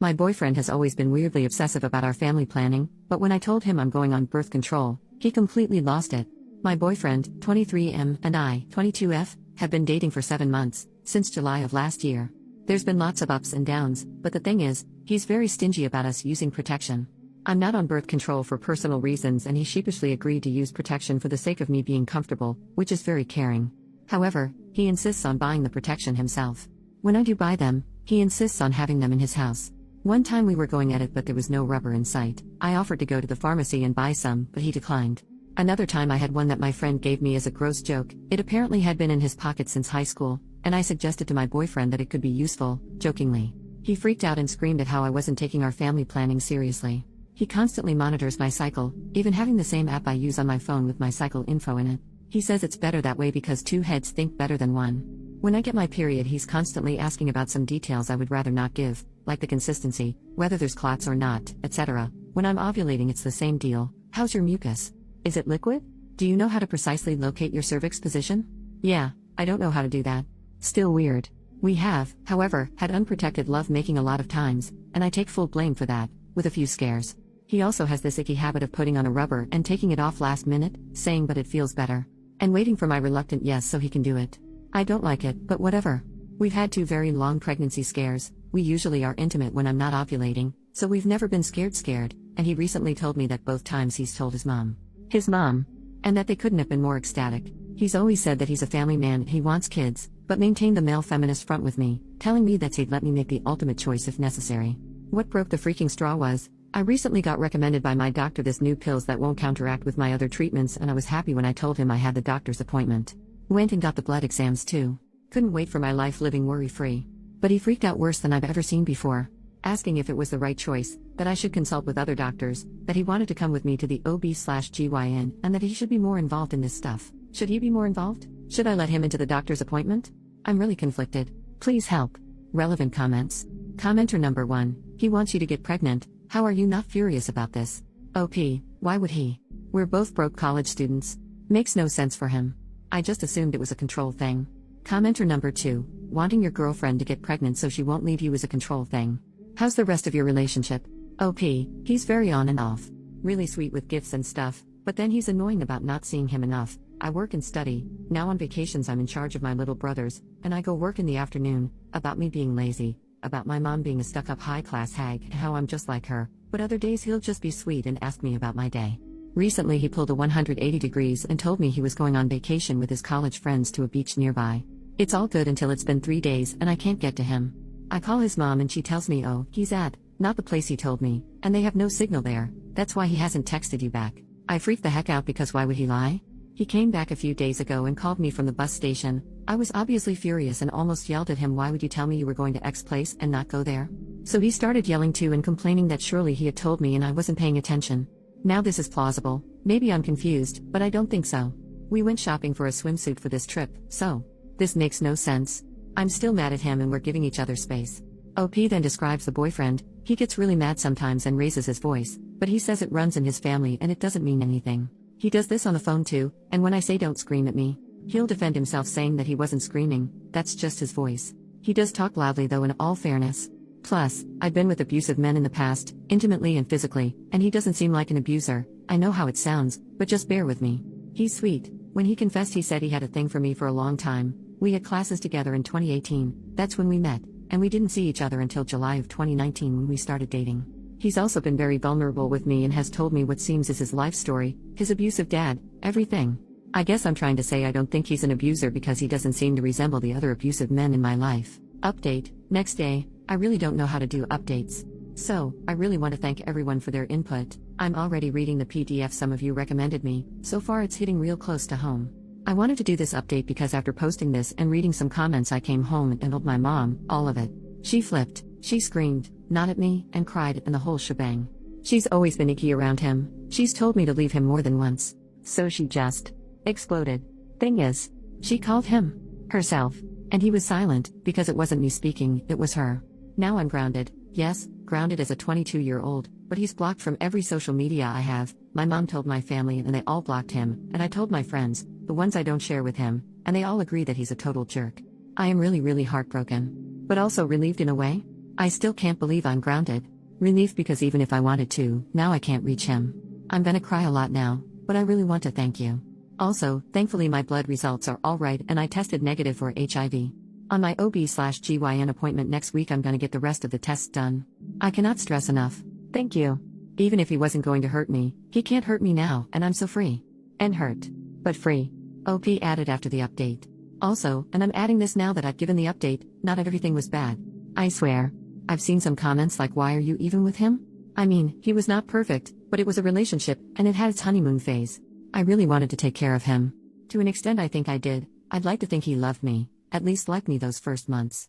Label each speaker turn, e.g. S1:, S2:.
S1: My boyfriend has always been weirdly obsessive about our family planning, but when I told him I'm going on birth control, he completely lost it. My boyfriend, 23M, and I, 22F, have been dating for 7 months, since July of last year. There's been lots of ups and downs, but the thing is, he's very stingy about us using protection. I'm not on birth control for personal reasons, and he sheepishly agreed to use protection for the sake of me being comfortable, which is very caring. However, he insists on buying the protection himself. When I do buy them, he insists on having them in his house. One time we were going at it but there was no rubber in sight. I offered to go to the pharmacy and buy some, but he declined. Another time I had one that my friend gave me as a gross joke. It apparently had been in his pocket since high school, and I suggested to my boyfriend that it could be useful, jokingly. He freaked out and screamed at how I wasn't taking our family planning seriously. He constantly monitors my cycle, even having the same app I use on my phone with my cycle info in it. He says it's better that way because 2 heads think better than 1. When I get my period, he's constantly asking about some details I would rather not give, like the consistency, whether there's clots or not, etc. When I'm ovulating, it's the same deal. How's your mucus? Is it liquid? Do you know how to precisely locate your cervix position? Yeah, I don't know how to do that. Still weird. We have, however, had unprotected love making a lot of times, and I take full blame for that, with a few scares. He also has this icky habit of putting on a rubber and taking it off last minute, saying but it feels better. And waiting for my reluctant yes so he can do it. I don't like it, but whatever. We've had 2 very long pregnancy scares. We usually are intimate when I'm not ovulating, so we've never been scared, and he recently told me that both times he's told his mom, and that they couldn't have been more ecstatic. He's always said that he's a family man and he wants kids, but maintained the male feminist front with me, telling me that he'd let me make the ultimate choice if necessary. What broke the freaking straw was, I recently got recommended by my doctor this new pills that won't counteract with my other treatments, and I was happy when I told him I had the doctor's appointment. Went and got the blood exams too. Couldn't wait for my life living worry-free. But he freaked out worse than I've ever seen before, asking if it was the right choice, that I should consult with other doctors, that he wanted to come with me to the OB/GYN, and that he should be more involved in this stuff. Should he be more involved? Should I let him into the doctor's appointment? I'm really conflicted. Please help. Relevant comments. Commenter number 1, he wants you to get pregnant. How are you not furious about this? OP, why would he? We're both broke college students. Makes no sense for him. I just assumed it was a control thing. Commenter number 2, wanting your girlfriend to get pregnant so she won't leave you is a control thing. How's the rest of your relationship? OP, he's very on and off. Really sweet with gifts and stuff, but then he's annoying about not seeing him enough. I work and study. Now on vacations I'm in charge of my little brothers, and I go work in the afternoon. About me being lazy, about my mom being a stuck-up high-class hag and how I'm just like her, but other days he'll just be sweet and ask me about my day. Recently he pulled a 180 degrees and told me he was going on vacation with his college friends to a beach nearby. It's all good until it's been 3 days and I can't get to him. I call his mom and she tells me he's at, not the place he told me, and they have no signal there. That's why he hasn't texted you back. I freaked the heck out because why would he lie? He came back a few days ago and called me from the bus station. I was obviously furious and almost yelled at him, why would you tell me you were going to X place and not go there? So he started yelling too and complaining that surely he had told me and I wasn't paying attention. Now this is plausible. Maybe I'm confused, but I don't think so. We went shopping for a swimsuit for this trip, so this makes no sense. I'm still mad at him and we're giving each other space. OP then describes the boyfriend. He gets really mad sometimes and raises his voice, but he says it runs in his family and it doesn't mean anything. He does this on the phone too, and when I say don't scream at me, he'll defend himself saying that he wasn't screaming, that's just his voice. He does talk loudly though, in all fairness. Plus, I've been with abusive men in the past, intimately and physically, and he doesn't seem like an abuser. I know how it sounds, but just bear with me. He's sweet. When he confessed, he said he had a thing for me for a long time. We had classes together in 2018, that's when we met, and we didn't see each other until July of 2019 when we started dating. He's also been very vulnerable with me and has told me what seems is his life story, his abusive dad, everything. I guess I'm trying to say I don't think he's an abuser because he doesn't seem to resemble the other abusive men in my life. Update, next day. I really don't know how to do updates. So, I really want to thank everyone for their input. I'm already reading the PDF some of you recommended me. So far it's hitting real close to home. I wanted to do this update because after posting this and reading some comments I came home and told my mom, all of it. She flipped, she screamed, not at me, and cried, and the whole shebang. She's always been icky around him. She's told me to leave him more than once. So she just exploded. Thing is, she called him herself, and he was silent, because it wasn't me speaking, it was her. Now I'm grounded. Yes, grounded as a 22-year-old, but he's blocked from every social media I have. My mom told my family and they all blocked him, and I told my friends, the ones I don't share with him, and they all agree that he's a total jerk. I am really heartbroken. But also relieved in a way. I still can't believe I'm grounded. Relief because even if I wanted to, now I can't reach him. I'm gonna cry a lot now, but I really want to thank you. Also, thankfully my blood results are alright and I tested negative for HIV. On my OB/GYN appointment next week I'm gonna get the rest of the tests done. I cannot stress enough. Thank you. Even if he wasn't going to hurt me, he can't hurt me now, and I'm so free. And hurt. But free. OP added after the update. Also, and I'm adding this now that I've given the update, not everything was bad. I swear. I've seen some comments like, why are you even with him? I mean, he was not perfect, but it was a relationship, and it had its honeymoon phase. I really wanted to take care of him. To an extent I think I did. I'd like to think he loved me, at least liked me those first months.